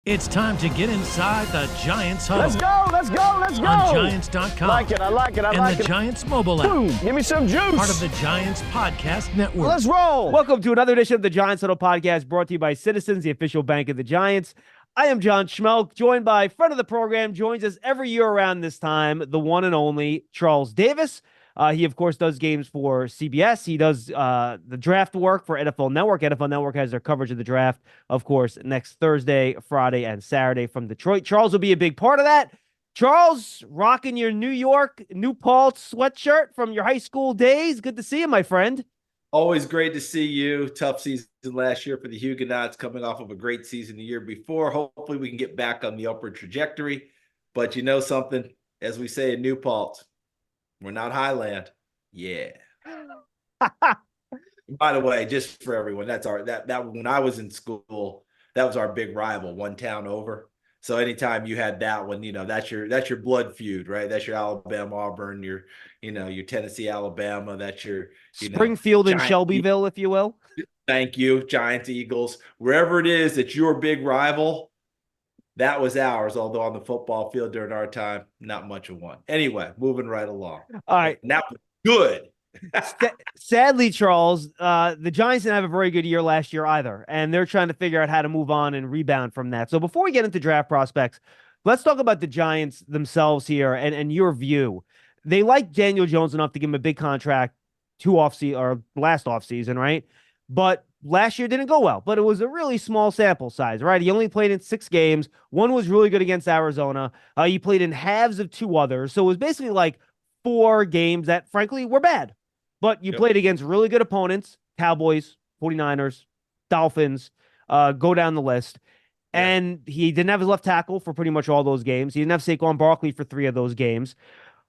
It's time to get inside the Giants Huddle. Let's go. On Giants.com. I like it. And the Giants mobile app. Boom, give me some juice. Part of the Giants Podcast Network. Let's roll. Welcome to another edition of the Giants Huddle podcast, brought to you by Citizens, the official bank of the Giants. I am John Schmeelk, joined by friend of the program, joins us every year around this time, the one and only Charles Davis. He, of course, does games for CBS. He does the draft work for NFL Network. NFL Network has their coverage of the draft, of course, next Thursday, Friday, and Saturday from Detroit. Charles will be a big part of that. Charles, rocking your New York New Paltz sweatshirt from your high school days. Good to see you, my friend. Always great to see you. Tough season last year for the Huguenots, coming off of a great season the year before. Hopefully we can get back on the upward trajectory. But you know something, as we say in New Paltz, we're not Highland. Yeah. By the way, just for everyone, that's that when I was in school, that was our big rival, one town over. So anytime you had that one, you know, that's your blood feud, right? That's your Alabama, Auburn, your Tennessee, Alabama. That's your Springfield and Shelbyville, if you will. Thank you, Giants, Eagles, wherever it is that's your big rival. That was ours, although on the football field during our time, not much of one. Anyway, moving right along. All right. That was good. Sadly, Charles, the Giants didn't have a very good year last year either, and they're trying to figure out how to move on and rebound from that. So before we get into draft prospects, let's talk about the Giants themselves here and your view. They like Daniel Jones enough to give him a big contract last offseason, right? But last year didn't go well, but it was a really small sample size, right? He only played in 6 games. One was really good against Arizona. He played in halves of 2 others. So it was basically like 4 games that, frankly, were bad. But you played against really good opponents, Cowboys, 49ers, Dolphins, go down the list. Yeah. And he didn't have his left tackle for pretty much all those games. He didn't have Saquon Barkley for 3 of those games.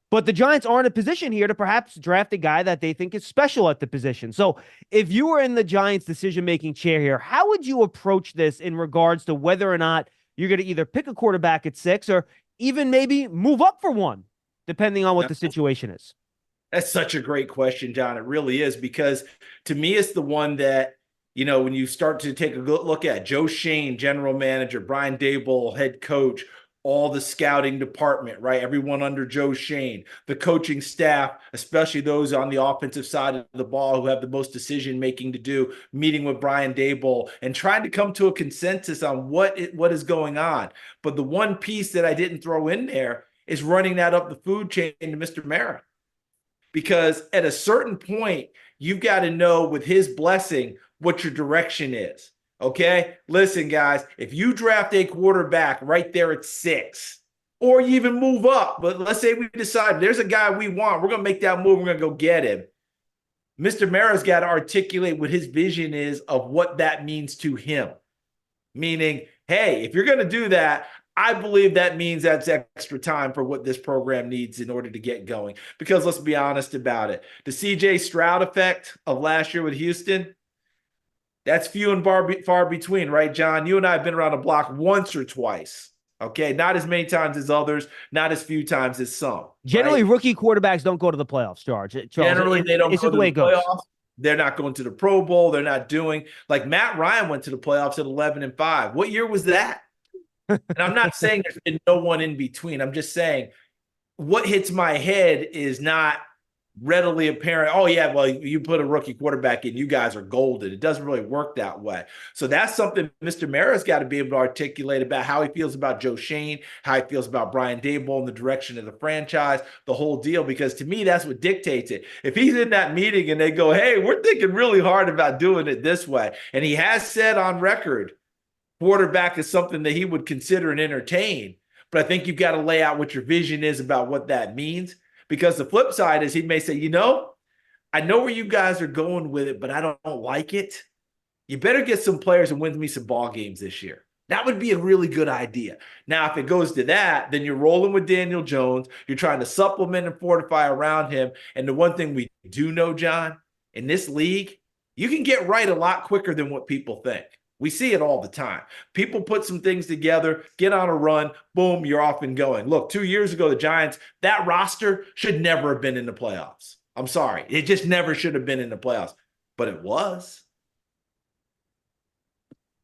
But the Giants are in a position here to perhaps draft a guy that they think is special at the position. So if you were in the Giants decision-making chair here, how would you approach this in regards to whether or not you're going to either pick a quarterback at 6 or even maybe move up for one, depending on what the situation is? That's such a great question, John. It really is, because to me, it's the one that, when you start to take a good look at Joe Shane, general manager, Brian Daboll, head coach, all the scouting department, right? Everyone under Joe Shane, the coaching staff, especially those on the offensive side of the ball who have the most decision-making to do, meeting with Brian Daboll and trying to come to a consensus on what is going on. But the one piece that I didn't throw in there is running that up the food chain to Mr. Mara. Because at a certain point, you've got to know with his blessing what your direction is. Okay? Listen, guys, if you draft a quarterback right there at 6, or you even move up, but let's say we decide there's a guy we want, we're going to make that move, we're going to go get him. Mr. Mara's got to articulate what his vision is of what that means to him. Meaning, hey, if you're going to do that, I believe that means that's extra time for what this program needs in order to get going. Because let's be honest about it. The C.J. Stroud effect of last year with Houston, that's few and far between, right, John? You and I have been around the block once or twice, okay? Not as many times as others, not as few times as some. Generally, right? Rookie quarterbacks don't go to the playoffs, Charles. Generally, they don't go to the playoffs. They're not going to the Pro Bowl. They're not doing – like Matt Ryan went to the playoffs at 11-5. What year was that? And I'm not saying there's been no one in between. I'm just saying what hits my head is not readily apparent. Oh, yeah, well, you put a rookie quarterback in, you guys are golden. It doesn't really work that way. So that's something Mr. Mara's got to be able to articulate about how he feels about Joe Shane, how he feels about Brian Daboll and the direction of the franchise, the whole deal, because to me, that's what dictates it. If he's in that meeting and they go, hey, we're thinking really hard about doing it this way, and he has said on record, quarterback is something that he would consider and entertain. But I think you've got to lay out what your vision is about what that means. Because the flip side is he may say, I know where you guys are going with it, but I don't like it. You better get some players and win me some ball games this year. That would be a really good idea. Now, if it goes to that, then you're rolling with Daniel Jones. You're trying to supplement and fortify around him. And the one thing we do know, John, in this league, you can get right a lot quicker than what people think. We see it all the time. People put some things together, get on a run, boom, you're off and going. Look, 2 years ago, the Giants, that roster should never have been in the playoffs. I'm sorry. It just never should have been in the playoffs. But it was.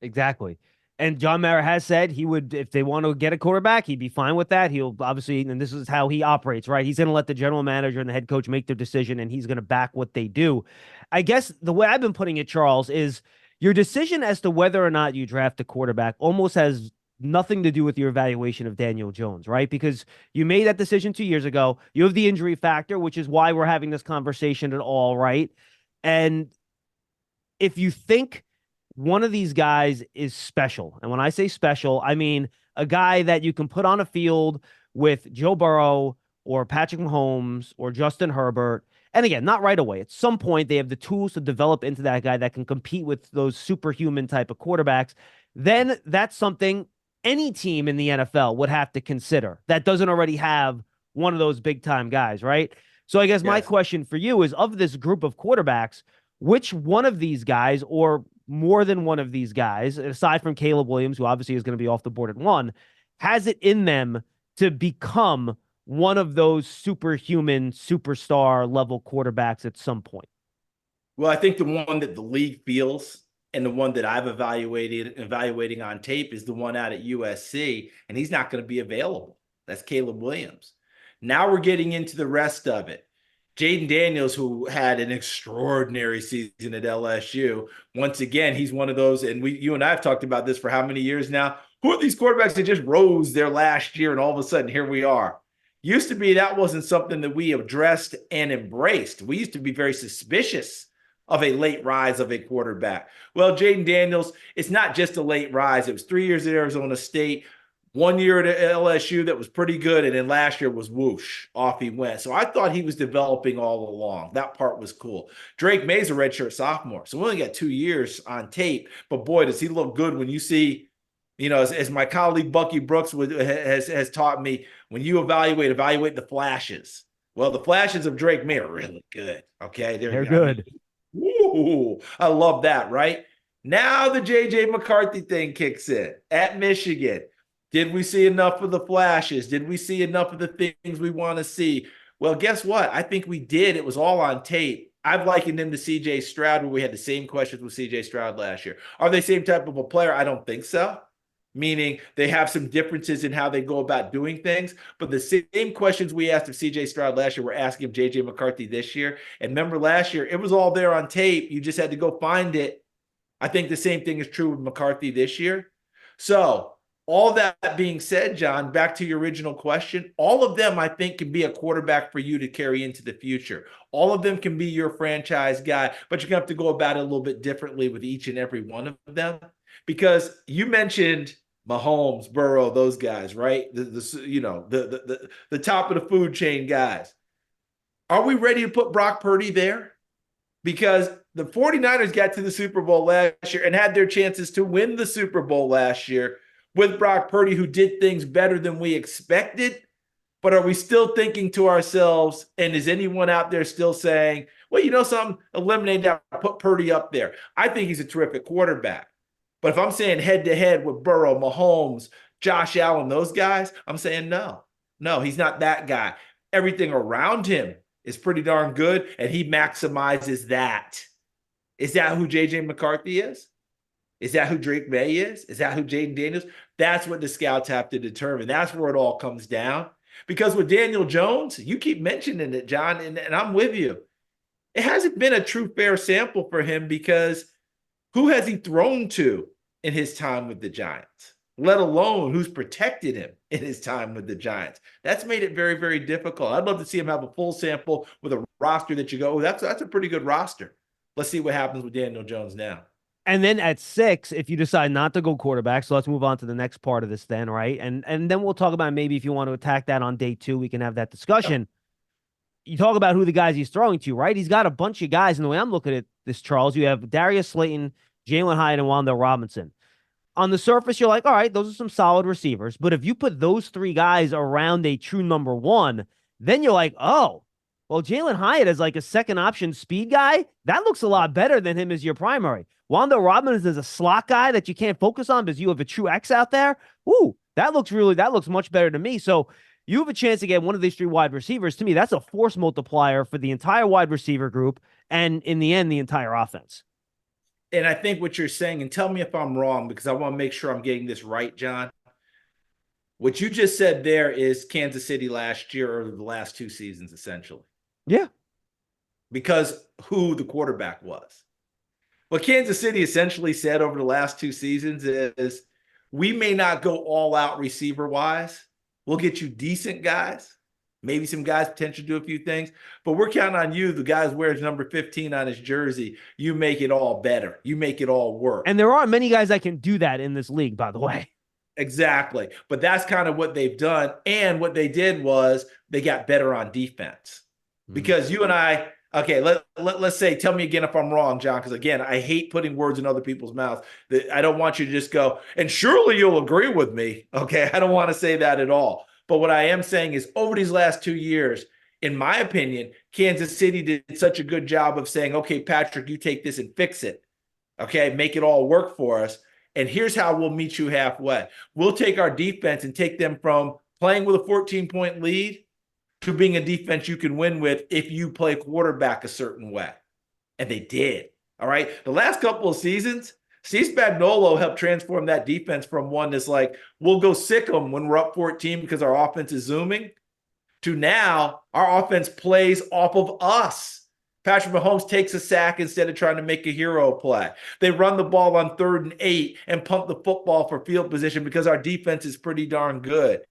Exactly. And John Mara has said he would, if they want to get a quarterback, he'd be fine with that. He'll obviously, and this is how he operates, right? He's going to let the general manager and the head coach make their decision, and he's going to back what they do. I guess the way I've been putting it, Charles, is your decision as to whether or not you draft a quarterback almost has nothing to do with your evaluation of Daniel Jones, right? Because you made that decision 2 years ago. You have the injury factor, which is why we're having this conversation at all, right? And if you think one of these guys is special, and when I say special, I mean a guy that you can put on a field with Joe Burrow or Patrick Mahomes or Justin Herbert. And again, not right away. At some point, they have the tools to develop into that guy that can compete with those superhuman type of quarterbacks. Then that's something any team in the NFL would have to consider that doesn't already have one of those big time guys, right? So I guess my question for you is, of this group of quarterbacks, which one of these guys, or more than one of these guys, aside from Caleb Williams, who obviously is going to be off the board at 1, has it in them to become one of those superhuman, superstar level quarterbacks at some point? Well, I think the one that the league feels, and the one that I've evaluating on tape, is the one out at USC, and he's not going to be available. That's Caleb Williams. Now we're getting into the rest of it. Jaden Daniels, who had an extraordinary season at LSU, once again, he's one of those, and you and I have talked about this for how many years now? Who are these quarterbacks that just rose their last year, and all of a sudden, here we are? Used to be that wasn't something that we addressed and embraced. We used to be very suspicious of a late rise of a quarterback. Well, Jaden Daniels, it's not just a late rise. It was 3 years at Arizona State, 1 year at LSU that was pretty good, and then last year was whoosh, off he went. So I thought he was developing all along. That part was cool. Drake May's a redshirt sophomore, so we only got 2 years on tape, but boy, does he look good when you see, as my colleague Bucky Brooks has taught me, when you evaluate the flashes. Well, the flashes of Drake May are really good, okay? They're good. Ooh, I love that, right? Now the J.J. McCarthy thing kicks in at Michigan. Did we see enough of the flashes? Did we see enough of the things we want to see? Well, guess what? I think we did. It was all on tape. I've likened him to C.J. Stroud, where we had the same questions with C.J. Stroud last year. Are they same type of a player? I don't think so. Meaning they have some differences in how they go about doing things. But the same questions we asked of C.J. Stroud last year, we're asking of J.J. McCarthy this year. And remember last year, it was all there on tape. You just had to go find it. I think the same thing is true with McCarthy this year. So all that being said, John, back to your original question, all of them, I think, can be a quarterback for you to carry into the future. All of them can be your franchise guy, but you're going to have to go about it a little bit differently with each and every one of them. Because you mentioned Mahomes, Burrow, those guys, right? The top of the food chain guys. Are we ready to put Brock Purdy there? Because the 49ers got to the Super Bowl last year and had their chances to win the Super Bowl last year with Brock Purdy, who did things better than we expected. But are we still thinking to ourselves, and is anyone out there still saying, well, you know something, eliminate that, put Purdy up there? I think he's a terrific quarterback. But if I'm saying head-to-head with Burrow, Mahomes, Josh Allen, those guys, I'm saying no. No, he's not that guy. Everything around him is pretty darn good, and he maximizes that. Is that who J.J. McCarthy is? Is that who Drake May is? Is that who Jaden Daniels? That's what the scouts have to determine. That's where it all comes down. Because with Daniel Jones, you keep mentioning it, John, and I'm with you. It hasn't been a true fair sample for him, because who has he thrown to in his time with the Giants, let alone who's protected him in his time with the Giants? That's made it very, very difficult. I'd love to see him have a full sample with a roster that you go, oh, that's a pretty good roster. Let's see what happens with Daniel Jones now. And then at 6, if you decide not to go quarterback, so let's move on to the next part of this then, right? And then we'll talk about maybe if you want to attack that on day 2, we can have that discussion. You talk about who the guys he's throwing to, right? He's got a bunch of guys, and the way I'm looking at this, Charles, you have Darius Slayton, Jalen Hyatt, and Wan'Dale Robinson. On the surface, you're like, all right, those are some solid receivers. But if you put those 3 guys around a true number 1, then you're like, oh, well, Jalen Hyatt is like a second option speed guy. That looks a lot better than him as your primary. Wan'Dale Robinson is a slot guy that you can't focus on because you have a true X out there. Ooh, that looks much better to me. So you have a chance to get one of these 3 wide receivers. To me, that's a force multiplier for the entire wide receiver group and, in the end, the entire offense. and I think what you're saying, and tell me if I'm wrong, because I want to make sure I'm getting this right, John. What you just said there is Kansas City last year or the last 2 seasons, essentially. Yeah. Because who the quarterback was. What Kansas City essentially said over the last 2 seasons is, we may not go all out receiver wise. We'll get you decent guys, maybe some guys potentially do a few things, but we're counting on you. The guy wears number 15 on his jersey. You make it all better. You make it all work. And there aren't many guys that can do that in this league, by the way. Exactly. But that's kind of what they've done. And what they did was they got better on defense. Because you and I, okay, let's say, tell me again if I'm wrong, John, because again, I hate putting words in other people's mouths. I don't want you to just go, and surely you'll agree with me. Okay, I don't want to say that at all. But what I am saying is, over these last 2 years, in my opinion, Kansas City did such a good job of saying, okay, Patrick, you take this and fix it. Okay, make it all work for us. And here's how we'll meet you halfway. We'll take our defense and take them from playing with a 14-point lead to being a defense you can win with if you play quarterback a certain way. And they did. All right. The last couple of seasons, Steve Spagnuolo helped transform that defense from one that's like, we'll go sick them when we're up 14 because our offense is zooming, to now our offense plays off of us. Patrick Mahomes takes a sack instead of trying to make a hero play. They run the ball on 3rd and 8 and pump the football for field position because our defense is pretty darn good.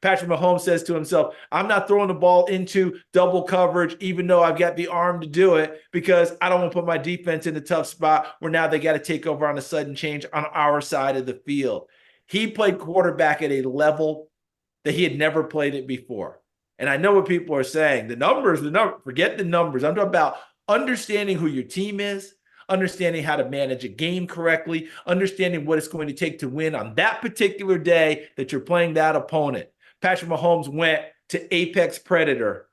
Patrick Mahomes says to himself, I'm not throwing the ball into double coverage, even though I've got the arm to do it, because I don't want to put my defense in a tough spot where now they got to take over on a sudden change on our side of the field. He played quarterback at a level that he had never played it before. And I know what people are saying. Forget the numbers. I'm talking about understanding who your team is, understanding how to manage a game correctly, understanding what it's going to take to win on that particular day that you're playing that opponent. Patrick Mahomes went to Apex Predator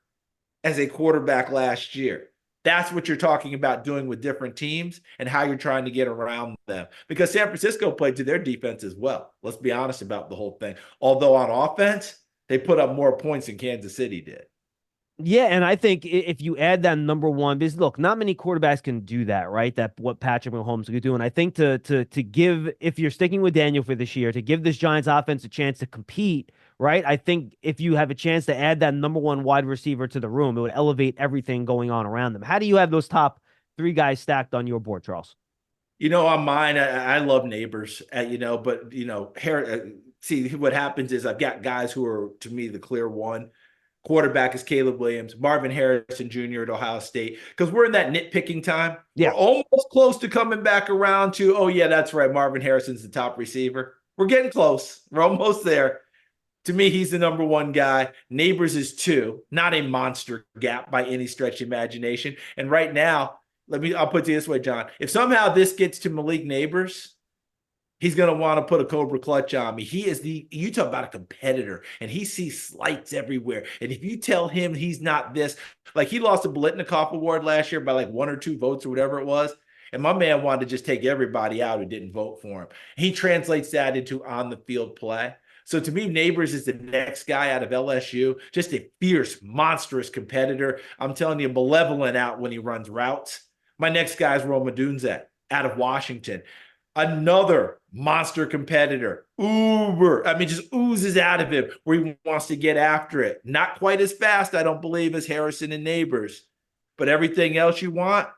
as a quarterback last year. That's what you're talking about doing with different teams and how you're trying to get around them. Because San Francisco played to their defense as well. Let's be honest about the whole thing. Although on offense, they put up more points than Kansas City did. Yeah, and I think if you add that number one, because look, not many quarterbacks can do that, right? That what Patrick Mahomes could do. And I think to give, if you're sticking with Daniel for this year, to give this Giants offense a chance to compete, right? I think if you have a chance to add that number one wide receiver to the room, it would elevate everything going on around them. How do you have those top 3 guys stacked on your board, Charles? On mine, I love Neighbors, but, see, what happens is I've got guys who are, to me, the clear one. Quarterback is Caleb Williams, Marvin Harrison Jr. at Ohio State, because we're in that nitpicking time. Yeah. We're almost close to coming back around to, oh, yeah, that's right, Marvin Harrison's the top receiver. We're getting close. We're almost there. To me, he's the number one guy. Neighbors is 2, not a monster gap by any stretch of imagination. And right now, I'll put it this way, John. If somehow this gets to Malik Neighbors, he's going to want to put a Cobra clutch on me. You talk about a competitor, and he sees slights everywhere. And if you tell him he's not this, like he lost a Biletnikoff Award last year by like 1 or 2 votes or whatever it was. And my man wanted to just take everybody out who didn't vote for him. He translates that into on the field play. So to me, Neighbors is the next guy out of LSU, just a fierce, monstrous competitor. I'm telling you, malevolent out when he runs routes. My next guy is Rome Odunze out of Washington. Another monster competitor, just oozes out of him where he wants to get after it. Not quite as fast, I don't believe, as Harrison and Neighbors, but everything else you want.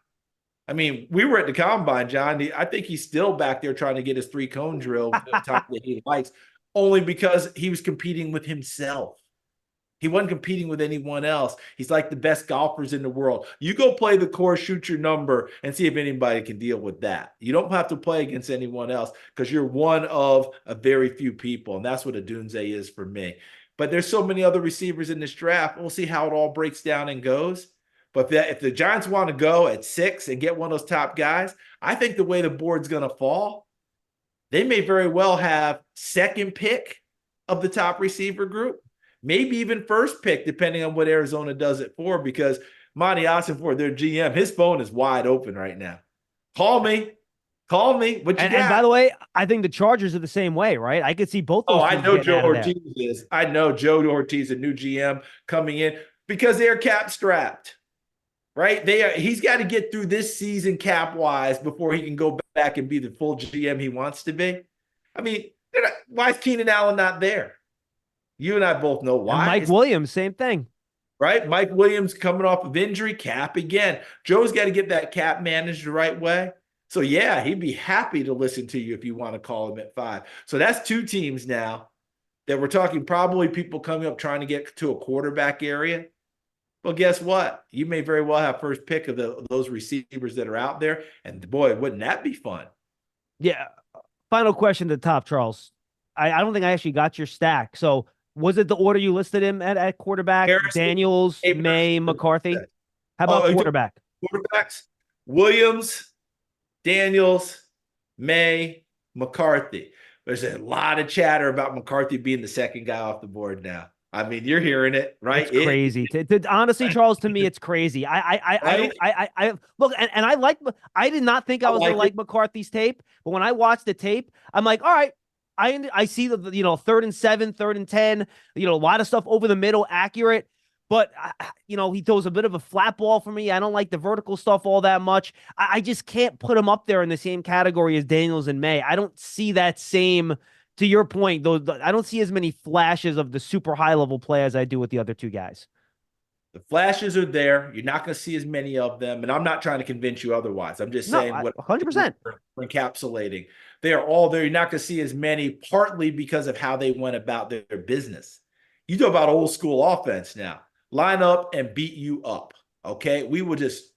We were at the combine, John. I think he's still back there trying to get his 3-cone drill with the time that he likes, only because he was competing with himself. He wasn't competing with anyone else. He's like the best golfers in the world. You go play the course, shoot your number, and see if anybody can deal with that. You don't have to play against anyone else because you're one of a very few people, and that's what Odunze is for me. But there's so many other receivers in this draft. We'll see how it all breaks down and goes. But if the Giants want to go at 6 and get one of those top guys, I think the way the board's going to fall, they may very well have 2nd pick of the top receiver group. Maybe even 1st pick, depending on what Arizona does it for, because Monty Ossenfort, their GM, his phone is wide open right now. Call me. What you got? And by the way, I think the Chargers are the same way, right? I could see both those I know Joe Ortiz there. is. I know Joe Ortiz, a new GM coming in, because they're cap strapped, right? He's got to get through this season cap-wise before he can go back and be the full GM he wants to be. I mean, why is Keenan Allen not there? You and I both know why. And Mike Williams, same thing. Right? Mike Williams coming off of injury, cap again. Joe's got to get that cap managed the right way. So, yeah, he'd be happy to listen to you if you want to call him at 5. So that's 2 teams now that we're talking probably people coming up trying to get to a quarterback area. Well, guess what? You may very well have first pick of those receivers that are out there. And, boy, wouldn't that be fun? Yeah. Final question to the top, Charles. I don't think I actually got your stack. So, was it the order you listed him at quarterback? Harrison, Daniels, May, McCarthy? How about quarterback? Quarterbacks? Williams, Daniels, May, McCarthy. There's a lot of chatter about McCarthy being the second guy off the board now. I mean, you're hearing it, right? It's crazy. Honestly, Charles, to me, it's crazy. I look, and I did not think I was going to like McCarthy's tape, but when I watched the tape, I'm like, all right, I see the 3rd and 7, 3rd and 10, a lot of stuff over the middle, accurate. But, he throws a bit of a flat ball for me. I don't like the vertical stuff all that much. I just can't put him up there in the same category as Daniels and May. I don't see that same, to your point, though. I don't see as many flashes of the super high-level play as I do with the other 2 guys. The flashes are there. You're not going to see as many of them. And I'm not trying to convince you otherwise. I'm just saying what 100%. We're encapsulating. They are all there. You're not going to see as many, partly because of how they went about their business. You talk about old school offense now. Line up and beat you up. Okay. We will just,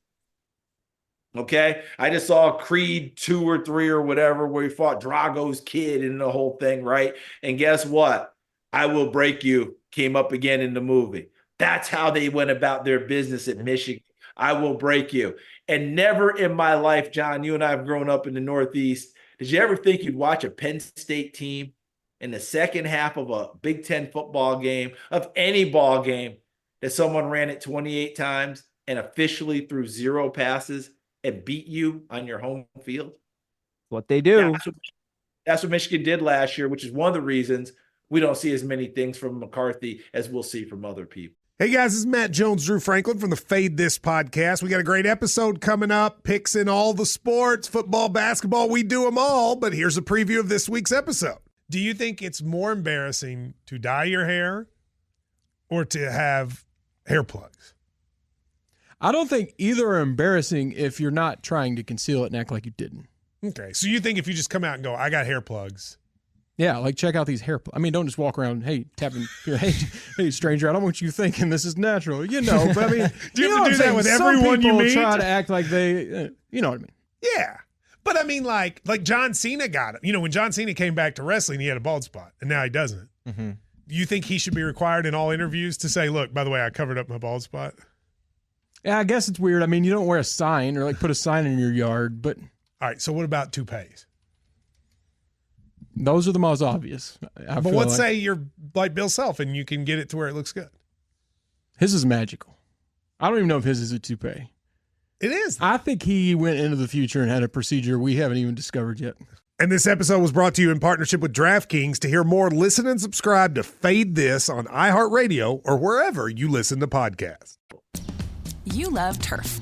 okay. I just saw Creed 2 or 3 or whatever, where he fought Drago's kid in the whole thing. Right. And guess what? I Will Break You came up again in the movie. That's how they went about their business at Michigan. I Will Break You. And never in my life, John, you and I have grown up in the Northeast. Did you ever think you'd watch a Penn State team in the second half of a Big Ten football game, of any ball game, that someone ran it 28 times and officially threw 0 passes and beat you on your home field? What they do. That's what Michigan did last year, which is one of the reasons we don't see as many things from McCarthy as we'll see from other people. Hey guys, this is Matt Jones, Drew Franklin from the Fade This podcast. We got a great episode coming up, picks in all the sports, football, basketball, we do them all, but here's a preview of this week's episode. Do you think it's more embarrassing to dye your hair or to have hair plugs? I don't think either are embarrassing if you're not trying to conceal it and act like you didn't. Okay, so you think if you just come out and go, I got hair plugs. Yeah, like check out these hair plugs. I mean, don't just walk around, hey, tapping, hey, stranger, I don't want you thinking this is natural, but I mean. Do you have to do that with everyone you meet? Try to act like they, you know what I mean? Yeah, but I mean, like John Cena got it. When John Cena came back to wrestling, he had a bald spot, and now he doesn't. Mm-hmm. Do you think he should be required in all interviews to say, look, by the way, I covered up my bald spot? Yeah, I guess it's weird. I mean, you don't wear a sign or put a sign in your yard, but. All right, so what about toupees? Those are the most obvious. But let's say you're like Bill Self and you can get it to where it looks good. His is magical. I don't even know if his is a toupee. It is. I think he went into the future and had a procedure we haven't even discovered yet. And this episode was brought to you in partnership with DraftKings. To hear more, listen and subscribe to Fade This on iHeartRadio or wherever you listen to podcasts. You love turf.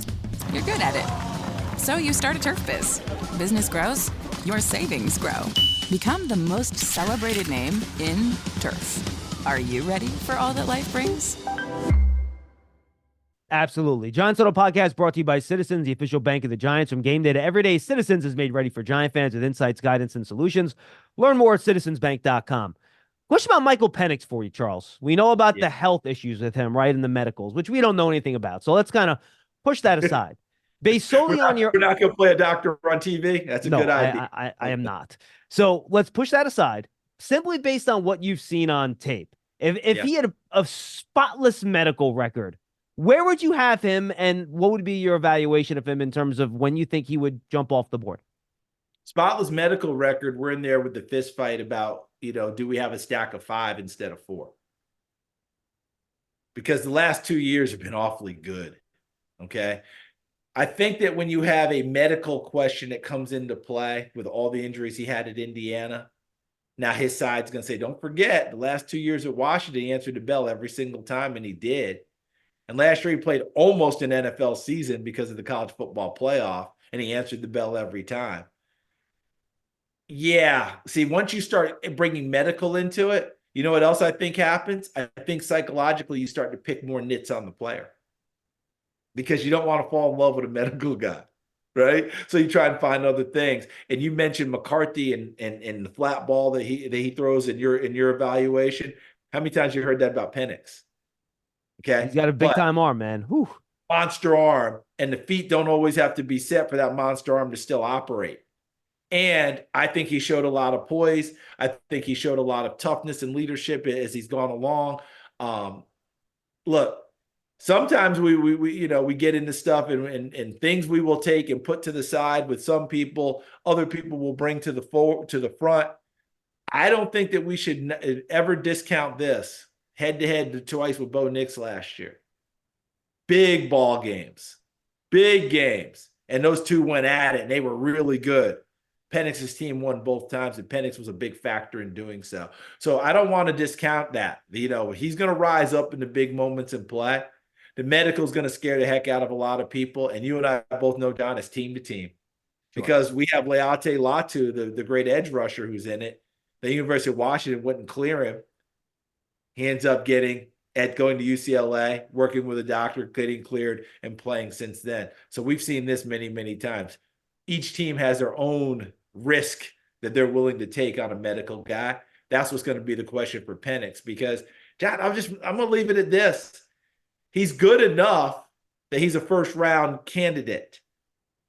You're good at it. So you start a turf biz. Business grows, your savings grow. Become the most celebrated name in turf. Are you ready for all that life brings? Absolutely. Giants Huddle podcast brought to you by Citizens, the official bank of the Giants. From game day to every day, Citizens is made ready for Giant fans with insights, guidance, and solutions. Learn more at citizensbank.com. Question about Michael Penix for you, Charles. We know about the health issues with him, right, in the medicals, which we don't know anything about. So let's kind of push that aside. Based solely on your... We're not going to play a doctor on TV? That's a good idea. I am not. So let's push that aside. Simply based on what you've seen on tape. If he had a spotless medical record, where would you have him, and what would be your evaluation of him in terms of when you think he would jump off the board? Spotless medical record, we're in there with the fist fight about, do we have a stack of 5 instead of 4? Because the last 2 years have been awfully good, okay? I think that when you have a medical question that comes into play with all the injuries he had at Indiana, now his side's going to say, don't forget, the last 2 years at Washington, he answered the bell every single time, and he did. And last year he played almost an NFL season because of the college football playoff, and he answered the bell every time. Yeah. See, once you start bringing medical into it, you know what else I think happens? I think psychologically you start to pick more nits on the player because you don't want to fall in love with a medical guy, right? So you try and find other things. And you mentioned McCarthy and the flat ball that he throws in your evaluation. How many times you heard that about Penix? Okay. He's got a big time arm, man. Whew. Monster arm, and the feet don't always have to be set for that monster arm to still operate. And I think he showed a lot of poise. I think he showed a lot of toughness and leadership as he's gone along. Look, sometimes we get into stuff and things we will take and put to the side with some people, other people will bring to the front. I don't think that we should ever discount this head-to-head twice with Bo Nix last year. Big ball games, big games. And those two went at it, and they were really good. Penix's team won both times, and Penix was a big factor in doing so. So I don't want to discount that. He's going to rise up in the big moments and play. The medical is going to scare the heck out of a lot of people. And you and I both know, Don, it's team to team. Because we have Leate Latu, the great edge rusher who's in it. The University of Washington wouldn't clear him. He ends up going to UCLA, working with a doctor, getting cleared, and playing since then. So we've seen this many, many times. Each team has their own risk that they're willing to take on a medical guy. That's what's going to be the question for Penix, because John, I'm going to leave it at this. He's good enough that he's a first round candidate.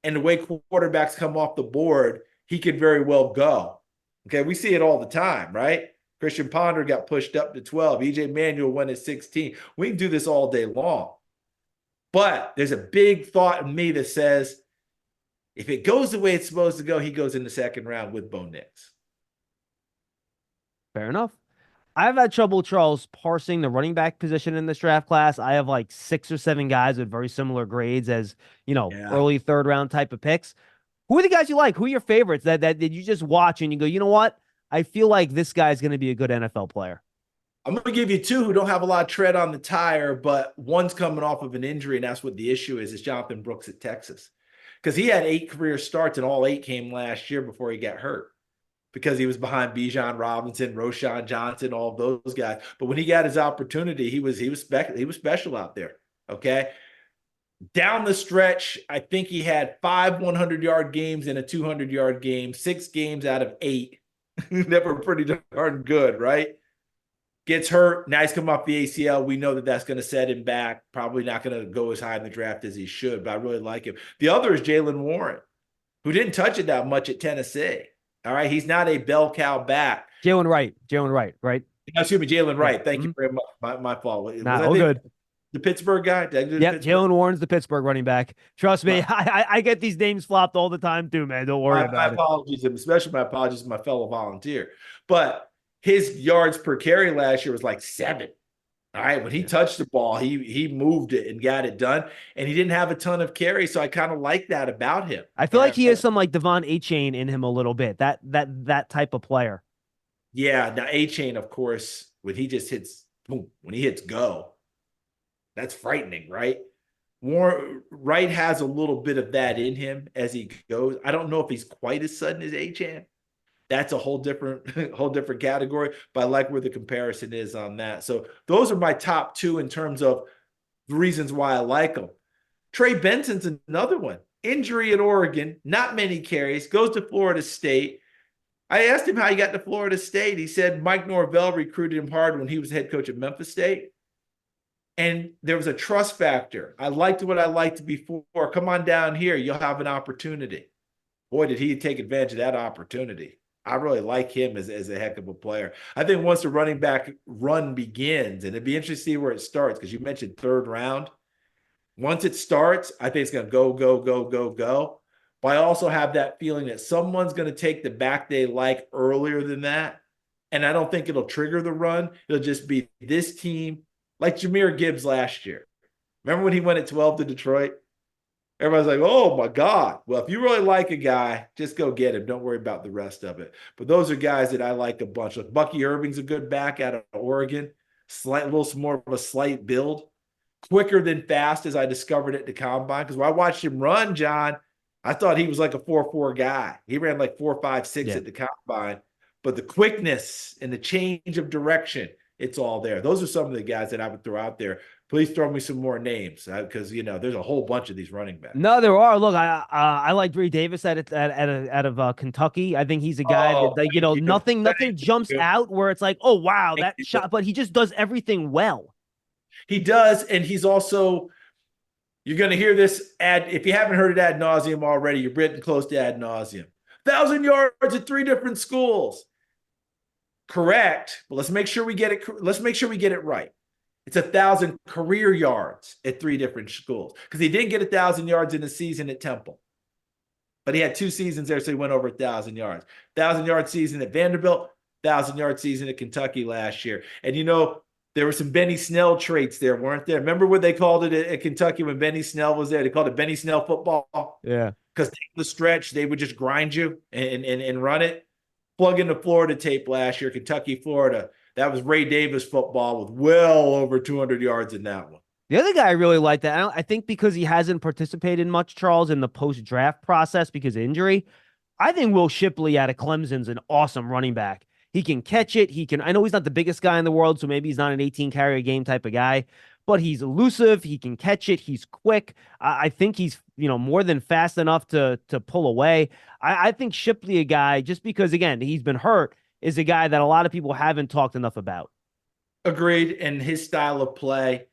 And the way quarterbacks come off the board, he could very well go. Okay. We see it all the time, right? Christian Ponder got pushed up to 12. EJ Manuel went at 16. We can do this all day long. But there's a big thought in me that says, if it goes the way it's supposed to go, he goes in the second round with Bo Nix. Fair enough. I've had trouble, Charles, parsing the running back position in this draft class. I have like 6 or 7 guys with very similar grades as, early third round type of picks. Who are the guys you like? Who are your favorites that you just watch and you go, you know what? I feel like this guy's going to be a good NFL player. I'm going to give you 2 who don't have a lot of tread on the tire, but one's coming off of an injury, and that's what the issue is Jonathan Brooks at Texas. Because he had 8 career starts, and all 8 came last year before he got hurt. Because he was behind Bijan Robinson, Roschon Johnson, all of those guys. But when he got his opportunity, he was special out there. Okay. Down the stretch, I think he had 5 100-yard games and a 200-yard game, 6 games out of 8. Never pretty darn good, right? Gets hurt. Now he's come off the ACL. We know that that's going to set him back. Probably not going to go as high in the draft as he should, but I really like him. The other is Jaylen Warren, who didn't touch it that much at Tennessee. All right. He's not a bell cow back. Jalen Wright, right? Excuse me, Jalen Wright. Thank you very much. My fault. All good. The Pittsburgh guy? Yeah, Jalen Warren's the Pittsburgh running back. Trust me, I get these names flopped all the time too, man. Don't worry about it. My apologies, especially my apologies to my fellow volunteer. But his yards per carry last year was like 7. All right. When he touched the ball, he moved it and got it done. And he didn't have a ton of carries. So I kind of like that about him. I feel like he has some like Devon A-Chain in him a little bit. That type of player. Yeah. Now A-Chain, of course, when he just hits, boom, when he hits go, that's frightening, right? Wright has a little bit of that in him as he goes. I don't know if he's quite as sudden as A-Chain. That's a whole different category, but I like where the comparison is on that. So those are my top 2 in terms of the reasons why I like them. Trey Benson's another one. Injury at Oregon, not many carries, goes to Florida State. I asked him how he got to Florida State. He said Mike Norvell recruited him hard when he was head coach at Memphis State. And there was a trust factor. I liked what I liked before. Come on down here. You'll have an opportunity. Boy, did he take advantage of that opportunity. I really like him as a heck of a player. I think once the running back run begins, and it'd be interesting to see where it starts, because you mentioned third round. Once it starts, I think it's going to go. But I also have that feeling that someone's going to take the back they like earlier than that. And I don't think it'll trigger the run. It'll just be this team, like Jahmyr Gibbs last year. Remember when he went at 12 to Detroit? Everybody's like, oh, my God. Well, if you really like a guy, just go get him. Don't worry about the rest of it. But those are guys that I like a bunch. Like Bucky Irving's a good back out of Oregon. Little more of a slight build. quicker than fast, as I discovered at the combine. Because when I watched him run, John, I thought he was like a 4.4 guy. He ran like 4.56 at the combine. But the quickness and the change of direction, it's all there. Those are some of the guys that I would throw out there. Please throw me some more names because, there's a whole bunch of these running backs. No, there are. Look, I like Dre Davis out of Kentucky. I think he's a guy that nothing jumps out where it's like, oh, wow, that shot. But he just does everything well. He does. And he's also, you're going to hear this if you haven't heard it ad nauseum already, you're getting close to ad nauseum. 1,000 yards at 3 different schools. Correct. But let's make sure we get it. Let's make sure we get it right. It's 1,000 career yards at 3 different schools because he didn't get 1,000 yards in a season at Temple, but he had 2 seasons there, so he went over 1,000 yards. 1,000-yard season at Vanderbilt, 1,000-yard season at Kentucky last year. And there were some Benny Snell traits there, weren't there? Remember what they called it at Kentucky when Benny Snell was there? They called it Benny Snell football. Yeah, because the stretch they would just grind you and run it. Plug in the Florida tape last year, Kentucky, Florida. That was Ray Davis football with well over 200 yards in that one. The other guy I really like that. I think because he hasn't participated much, Charles, in the post-draft process because of injury. I think Will Shipley out of Clemson's an awesome running back. He can catch it. I know he's not the biggest guy in the world, so maybe he's not an 18-carry-a-game type of guy, but he's elusive. He can catch it. He's quick. I think he's, more than fast enough to pull away. I think Shipley, a guy, just because, again, he's been hurt, is a guy that a lot of people haven't talked enough about. Agreed. And his style of play,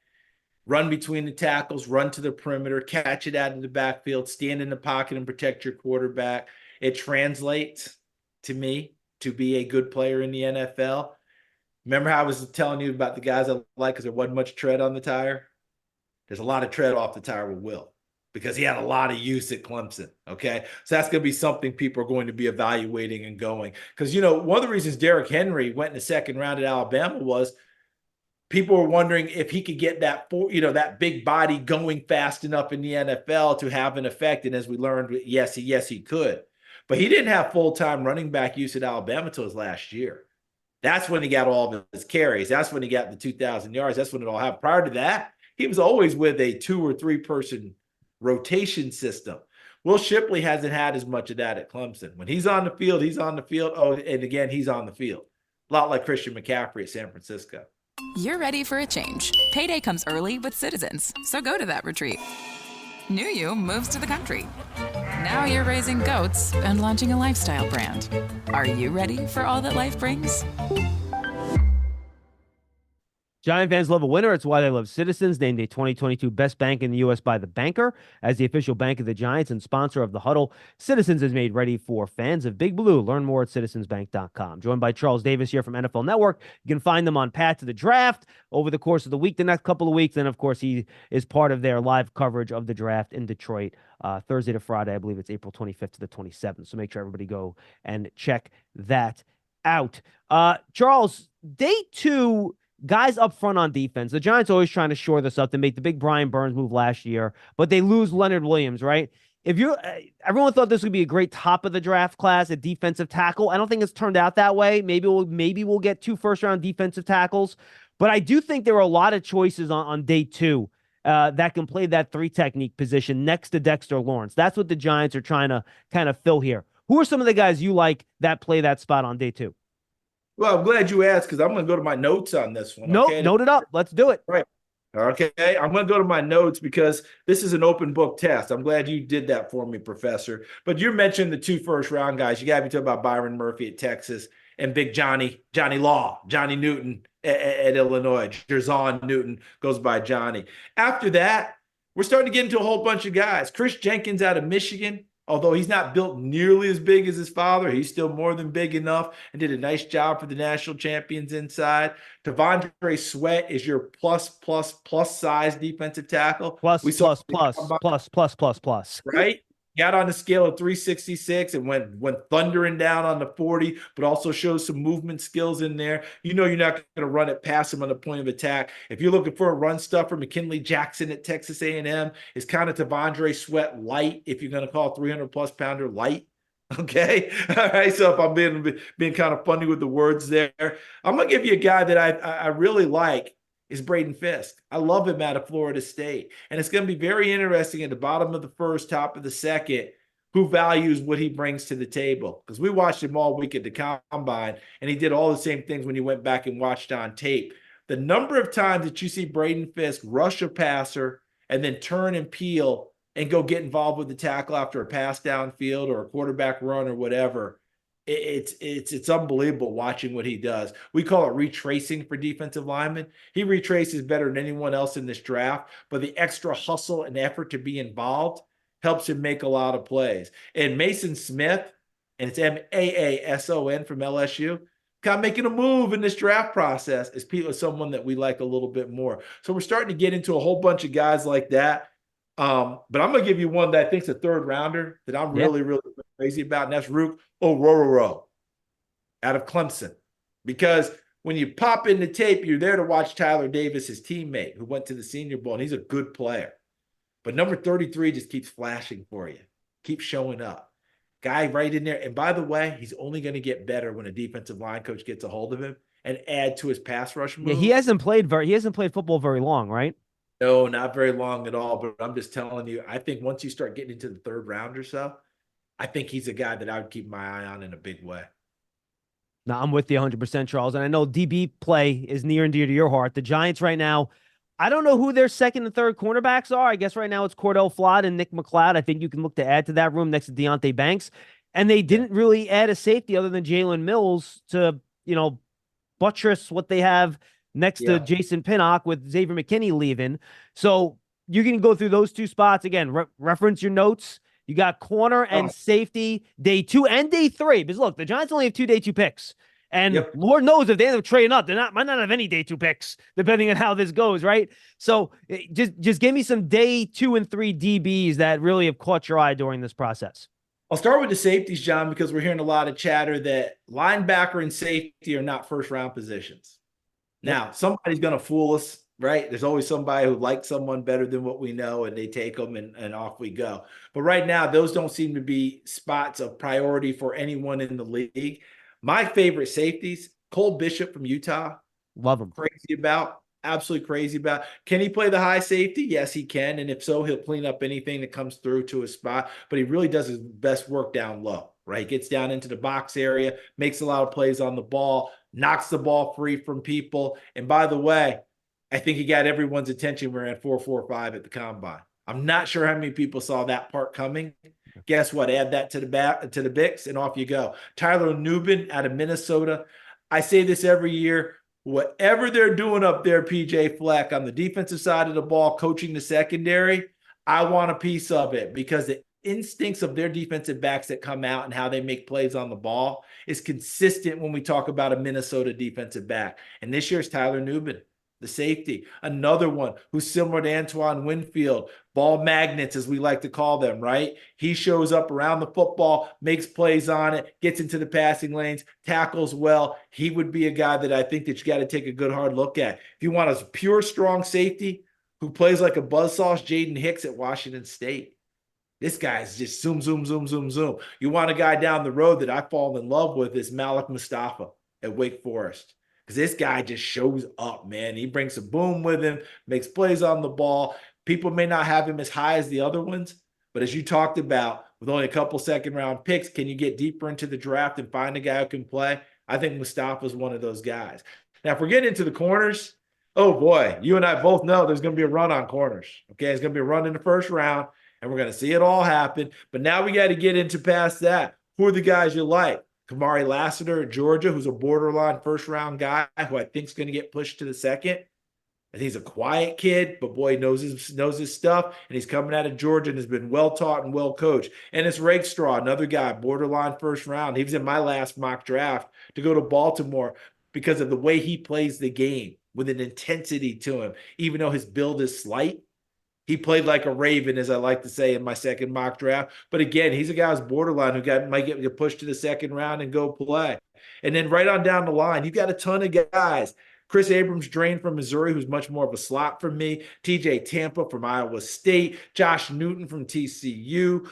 run between the tackles, run to the perimeter, catch it out of the backfield, stand in the pocket and protect your quarterback. It translates to me to be a good player in the NFL. Remember how I was telling you about the guys I like because there wasn't much tread on the tire? There's a lot of tread off the tire with Will because he had a lot of use at Clemson, okay? So that's going to be something people are going to be evaluating and going. Because, one of the reasons Derrick Henry went in the second round at Alabama was people were wondering if he could get that big body going fast enough in the NFL to have an effect. And as we learned, yes, he could. But he didn't have full-time running back use at Alabama until his last year. That's when he got all of his carries. That's when he got the 2,000 yards. That's when it all happened. Prior to that, he was always with a 2 or 3 person rotation system. Will Shipley hasn't had as much of that at Clemson. When he's on the field, he's on the field. Oh, and again, he's on the field. A lot like Christian McCaffrey at San Francisco. You're ready for a change. Payday comes early with Citizens, so go to that retreat. New You moves to the country. Now you're raising goats and launching a lifestyle brand. Are you ready for all that life brings? Giant fans love a winner. It's why they love Citizens, named a 2022 Best Bank in the U.S. by The Banker. As the official bank of the Giants and sponsor of the Huddle, Citizens is made ready for fans of Big Blue. Learn more at citizensbank.com. Joined by Charles Davis here from NFL Network. You can find them on Path to the Draft over the course of the week, the next couple of weeks. And, of course, he is part of their live coverage of the draft in Detroit, Thursday to Friday. I believe it's April 25th to the 27th. So make sure everybody go and check that out. Charles, day 2... guys up front on defense. The Giants always trying to shore this up. They make the big Brian Burns move last year, but they lose Leonard Williams, right? Everyone thought this would be a great top of the draft class at defensive tackle. I don't think it's turned out that way. Maybe we'll get 2 first-round defensive tackles, but I do think there are a lot of choices on day 2 that can play that 3 technique position next to Dexter Lawrence. That's what the Giants are trying to kind of fill here. Who are some of the guys you like that play that spot on day 2? Well, I'm glad you asked because I'm going to go to my notes on this one. Okay? Note it up. Let's do it. Right. Okay. I'm going to go to my notes because this is an open book test. I'm glad you did that for me, Professor. But you mentioned the 2 first-round guys. You got me talking about Byron Murphy at Texas and big Johnny Law, Johnny Newton at Illinois. Jerzon Newton goes by Johnny. After that, we're starting to get into a whole bunch of guys. Chris Jenkins out of Michigan. Although he's not built nearly as big as his father, he's still more than big enough and did a nice job for the national champions inside. T'Vondre Sweat is your plus size defensive tackle. Plus. Right? Got on the scale of 366 and went thundering down on the 40, but also shows some movement skills in there. You're not going to run it past him on the point of attack. If you're looking for a run stuffer, McKinley Jackson at Texas A&M is kind of T'Vondre Sweat light, if you're going to call 300-plus pounder light. Okay. All right. So if I'm being kind of funny with the words there, I'm going to give you a guy that I really like. is Braden Fisk. I love him out of Florida State. And it's going to be very interesting at the bottom of the first, top of the second, who values what he brings to the table. Because we watched him all week at the Combine, and he did all the same things when you went back and watched on tape. The number of times that you see Braden Fisk rush a passer and then turn and peel and go get involved with the tackle after a pass downfield or a quarterback run or whatever, it's unbelievable watching what he does. We call it retracing for defensive linemen. He retraces better than anyone else in this draft, but the extra hustle and effort to be involved helps him make a lot of plays. And Mason Smith, and it's Maason from LSU, kind of making a move in this draft process is someone that we like a little bit more. So we're starting to get into a whole bunch of guys like that. But I'm going to give you one that I think is a third rounder that I'm really, really crazy about, and that's Rook Orororo out of Clemson. Because when you pop in the tape, you're there to watch Tyler Davis, his teammate, who went to the Senior Bowl, and he's a good player. But number 33 just keeps flashing for you, keeps showing up. Guy right in there. And by the way, he's only going to get better when a defensive line coach gets a hold of him and add to his pass rush move. Yeah, he hasn't played football very long, right? No, not very long at all. But I'm just telling you, I think once you start getting into the third round or so, I think he's a guy that I would keep my eye on in a big way. No, I'm with you 100%, Charles. And I know DB play is near and dear to your heart. The Giants right now, I don't know who their second and third cornerbacks are. I guess right now it's Cordell Flott and Nick McLeod. I think you can look to add to that room next to Deontay Banks. And they didn't really add a safety other than Jalen Mills to, buttress what they have next to Jason Pinnock with Xavier McKinney leaving. So you can go through those two spots. Again, reference your notes. You got corner and safety day 2 and day 3. Because look, the Giants only have 2 day 2 picks. And Lord knows if they end up trading up, might not have any day 2 picks, depending on how this goes, right? So just give me some day 2 and 3 DBs that really have caught your eye during this process. I'll start with the safeties, John, because we're hearing a lot of chatter that linebacker and safety are not first-round positions. Now, somebody's going to fool us, right? There's always somebody who likes someone better than what we know, and they take them, and off we go. But right now, those don't seem to be spots of priority for anyone in the league. My favorite safeties, Cole Bishop from Utah. Love him. Absolutely crazy about. Can he play the high safety? Yes, he can. And if so, he'll clean up anything that comes through to his spot. But he really does his best work down low, right? He gets down into the box area, makes a lot of plays on the ball, knocks the ball free from people. And by the way, I think he got everyone's attention. We're at 4.45 at the Combine. I'm not sure how many people saw that part coming. Guess what? Add that to the Bix, and off you go. Tyler Nubin out of Minnesota. I say this every year. Whatever they're doing up there, PJ Fleck, on the defensive side of the ball, coaching the secondary, I want a piece of it because the instincts of their defensive backs that come out and how they make plays on the ball is consistent when we talk about a Minnesota defensive back. And this year's Tyler Nubin, the safety, another one who's similar to Antoine Winfield, ball magnets, as we like to call them, right? He shows up around the football, makes plays on it, gets into the passing lanes, tackles well. He would be a guy that I think that you got to take a good hard look at. If you want a pure, strong safety who plays like a buzzsaw, Jaden Hicks at Washington State. This guy is just zoom, zoom, zoom, zoom, zoom. You want a guy down the road that I fall in love with is Malik Mustafa at Wake Forest. Because this guy just shows up, man. He brings some boom with him, makes plays on the ball. People may not have him as high as the other ones, but as you talked about, with only a couple second-round picks, can you get deeper into the draft and find a guy who can play? I think Mustafa is one of those guys. Now, if we're getting into the corners, oh, boy, you and I both know there's going to be a run on corners. Okay, there's going to be a run in the first round, and we're going to see it all happen. But now we got to get into past that. Who are the guys you like? Kamari Lassiter at Georgia, who's a borderline first-round guy who I think is going to get pushed to the second. I think he's a quiet kid, but boy, he knows his stuff, and he's coming out of Georgia and has been well-taught and well-coached. And it's Rakestraw, another guy, borderline first round. He was in my last mock draft to go to Baltimore because of the way he plays the game with an intensity to him, even though his build is slight. He played like a Raven, as I like to say in my second mock draft. But again, he's a guy who's borderline who might get pushed to the second round and go play. And then right on down the line, you've got a ton of guys. Chris Abrams-Drain from Missouri, who's much more of a slot for me. TJ Tampa from Iowa State. Josh Newton from TCU.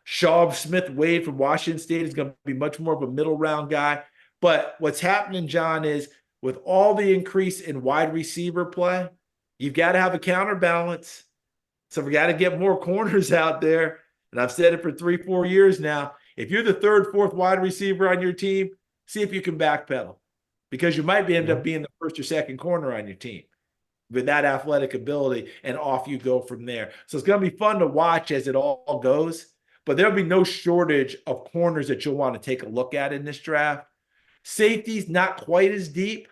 Shaw Smith-Wade from Washington State is going to be much more of a middle round guy. But what's happening, John, is with all the increase in wide receiver play, you've got to have a counterbalance. So we got to get more corners out there. And I've said it for 3-4 years now. If you're the third, fourth wide receiver on your team, see if you can backpedal, because you might end up being the first or second corner on your team with that athletic ability, and off you go from there. So it's going to be fun to watch as it all goes, but there'll be no shortage of corners that you'll want to take a look at in this draft. Safety's not quite as deep,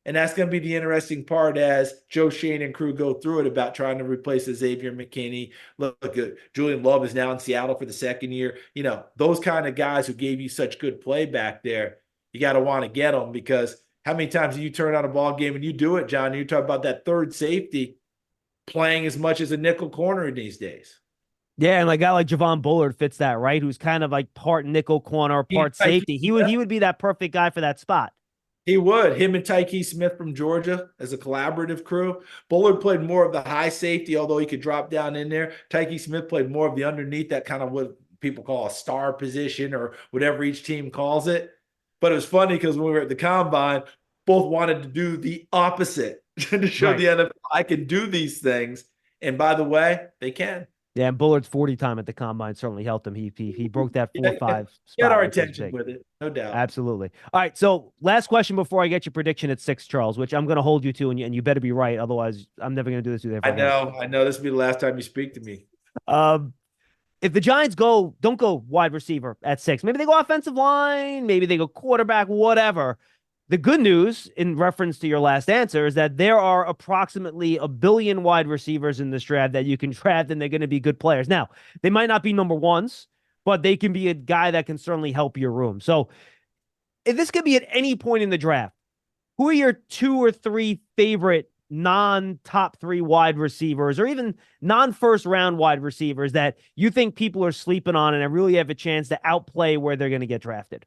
and that's going to be the interesting part as Joe Shane and crew go through it about trying to replace Xavier McKinney. Look, Julian Love is now in Seattle for the second year. You know, those kind of guys who gave you such good play back there, you got to want to get them, because how many times do you turn on a ball game and you do it, John? You talk about that third safety playing as much as a nickel corner these days. Yeah, and like a guy like Javon Bullard fits that, right? Who's kind of like part nickel corner, part safety. He would be that perfect guy for that spot. He would. Him and Tyke Smith from Georgia as a collaborative crew. Bullard played more of the high safety, although he could drop down in there. Tyke Smith played more of the underneath, that kind of what people call a star position or whatever each team calls it. But it was funny because when we were at the Combine, both wanted to do the opposite to show the NFL I can do these things. And by the way, they can. Yeah, and Bullard's 40 time at the Combine certainly helped him. He broke that 4-5 spot. Get our attention with it, no doubt. Absolutely. All right, so last question before I get your prediction at 6, Charles, which I'm going to hold you to, and you better be right. Otherwise, I'm never going to do this with you. I know. This will be the last time you speak to me. If the Giants don't go wide receiver at 6, maybe they go offensive line, maybe they go quarterback, whatever. The good news, in reference to your last answer, is that there are approximately 1 billion wide receivers in this draft that you can draft, and they're going to be good players. Now, they might not be number ones, but they can be a guy that can certainly help your room. So if this could be at any point in the draft, who are your 2 or 3 favorite non-top 3 wide receivers, or even non-first round wide receivers that you think people are sleeping on and really have a chance to outplay where they're going to get drafted?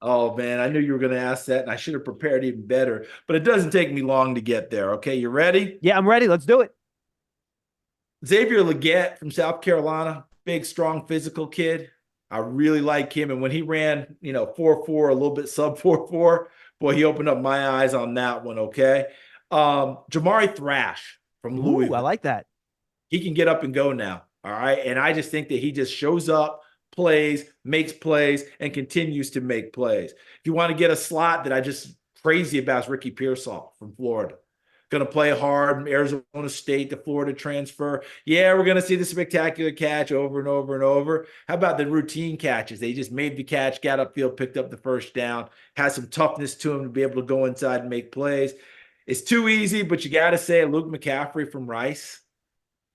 Oh, man, I knew you were going to ask that, and I should have prepared even better. But it doesn't take me long to get there, okay? You ready? Yeah, I'm ready. Let's do it. Xavier Legette from South Carolina, big, strong, physical kid. I really like him. And when he ran, 4.4, a little bit sub 4.4, boy, he opened up my eyes on that one, okay? Jamari Thrash from Louisville. I like that. He can get up and go now, all right? And I just think that he just shows up, plays, makes plays, and continues to make plays. If you want to get a slot that I just crazy about, is Ricky Pearsall from Florida. Going to play hard from Arizona State to Florida transfer. Yeah, we're going to see the spectacular catch over and over and over. How about the routine catches? They just made the catch, got upfield, picked up the first down, has some toughness to him to be able to go inside and make plays. It's too easy, but you got to say Luke McCaffrey from Rice.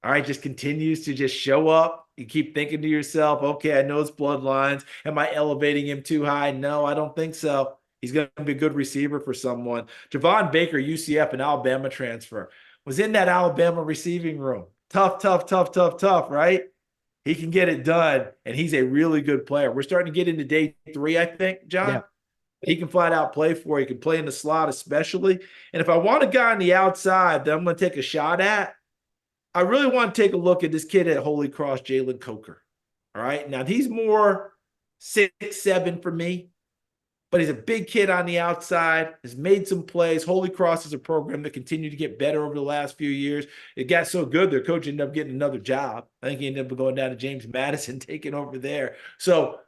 All right, just continues to just show up. You keep thinking to yourself, okay, I know it's bloodlines. Am I elevating him too high? No, I don't think so. He's going to be a good receiver for someone. Javon Baker, UCF, an Alabama transfer, was in that Alabama receiving room. Tough, right? He can get it done, and he's a really good player. We're starting to get into day 3, I think, John. Yeah. He can flat out play for you. He can play in the slot especially. And if I want a guy on the outside that I'm going to take a shot at, I really want to take a look at this kid at Holy Cross, Jalen Coker. All right. Now, he's more 6'7" for me, but he's a big kid on the outside, has made some plays. Holy Cross is a program that continued to get better over the last few years. It got so good, their coach ended up getting another job. I think he ended up going down to James Madison, taking over there. So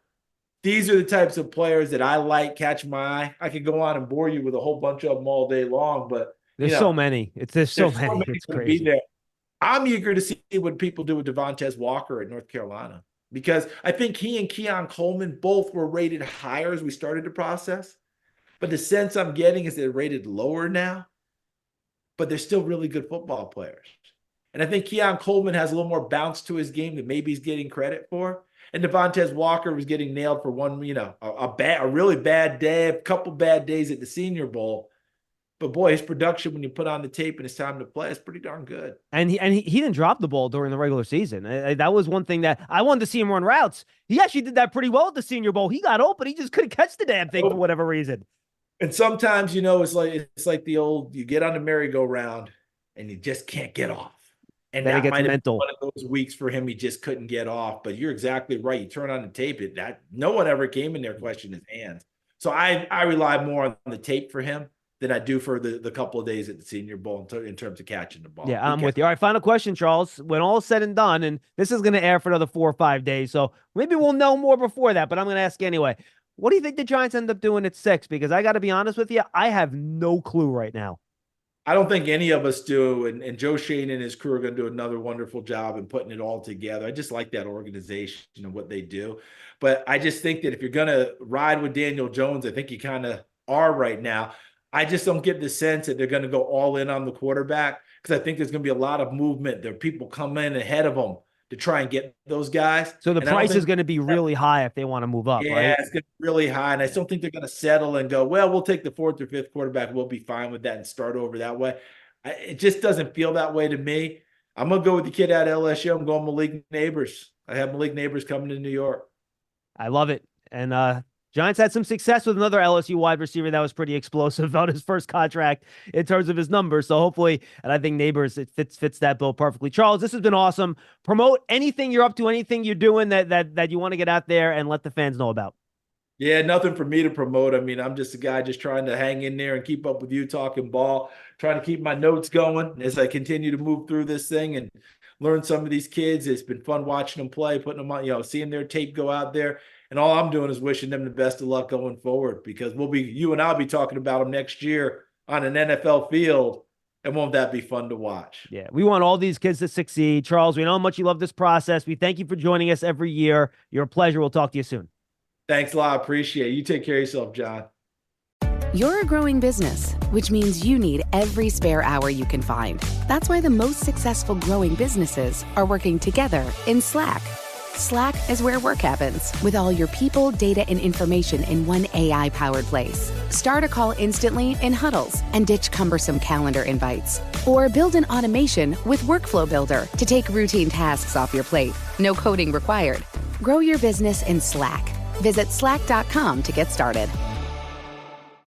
these are the types of players that I like, catch my eye. I could go on and bore you with a whole bunch of them all day long, but there's so many. There's so many. It's crazy. There. I'm eager to see what people do with Devontae Walker at North Carolina, because I think he and Keon Coleman both were rated higher as we started the process. But the sense I'm getting is they're rated lower now, but they're still really good football players. And I think Keon Coleman has a little more bounce to his game than maybe he's getting credit for. And Devontae Walker was getting nailed for one, a really bad day, a couple bad days at the Senior Bowl. But boy, his production when you put on the tape and it's time to play is pretty darn good. And he didn't drop the ball during the regular season. That was one thing that I wanted to see him run routes. He actually did that pretty well at the Senior Bowl. He got open. He just couldn't catch the damn thing for whatever reason. And sometimes, it's like the old, you get on the merry-go-round and you just can't get off. And then that might have been one of those weeks for him. He just couldn't get off. But you're exactly right. You turn on the tape, no one ever came in there questioning his hands. So I rely more on the tape for him. than I do for the couple of days at the Senior Bowl in terms of catching the ball. Yeah, I'm with you. All right, final question, Charles. When all is said and done, and this is going to air for another 4 or 5 days, so maybe we'll know more before that, but I'm going to ask anyway. What do you think the Giants end up doing at 6? Because I got to be honest with you, I have no clue right now. I don't think any of us do, and Joe Shane and his crew are going to do another wonderful job in putting it all together. I just like that organization and what they do. But I just think that if you're going to ride with Daniel Jones, I think you kind of are right now. I just don't get the sense that they're going to go all in on the quarterback, because I think there's going to be a lot of movement. There are people coming ahead of them to try and get those guys. So the price is going to be really high if they want to move up, yeah, right? Yeah, it's going to be really high. And I still think they're going to settle and go, well, we'll take the 4th or 5th quarterback. We'll be fine with that and start over that way. It just doesn't feel that way to me. I'm going to go with the kid out of LSU. I'm going Malik Neighbors. I have Malik Neighbors coming to New York. I love it. And Giants had some success with another LSU wide receiver that was pretty explosive on his first contract in terms of his numbers. So hopefully, and I think Neighbors, it fits that bill perfectly. Charles, this has been awesome. Promote anything you're up to, anything you're doing that you want to get out there and let the fans know about. Yeah, nothing for me to promote. I mean, I'm just a guy just trying to hang in there and keep up with you talking ball, trying to keep my notes going as I continue to move through this thing and learn some of these kids. It's been fun watching them play, putting them on, seeing their tape go out there. And all I'm doing is wishing them the best of luck going forward, because you and I'll be talking about them next year on an NFL field. And won't that be fun to watch? Yeah, we want all these kids to succeed. Charles, we know how much you love this process. We thank you for joining us every year. You're a pleasure. We'll talk to you soon. Thanks a lot. Appreciate it. You take care of yourself, John. You're a growing business, which means you need every spare hour you can find. That's why the most successful growing businesses are working together in Slack. Slack is where work happens, with all your people, data, and information in one AI-powered place. Start a call instantly in huddles and ditch cumbersome calendar invites. Or build an automation with Workflow Builder to take routine tasks off your plate. No coding required. Grow your business in Slack. Visit slack.com to get started.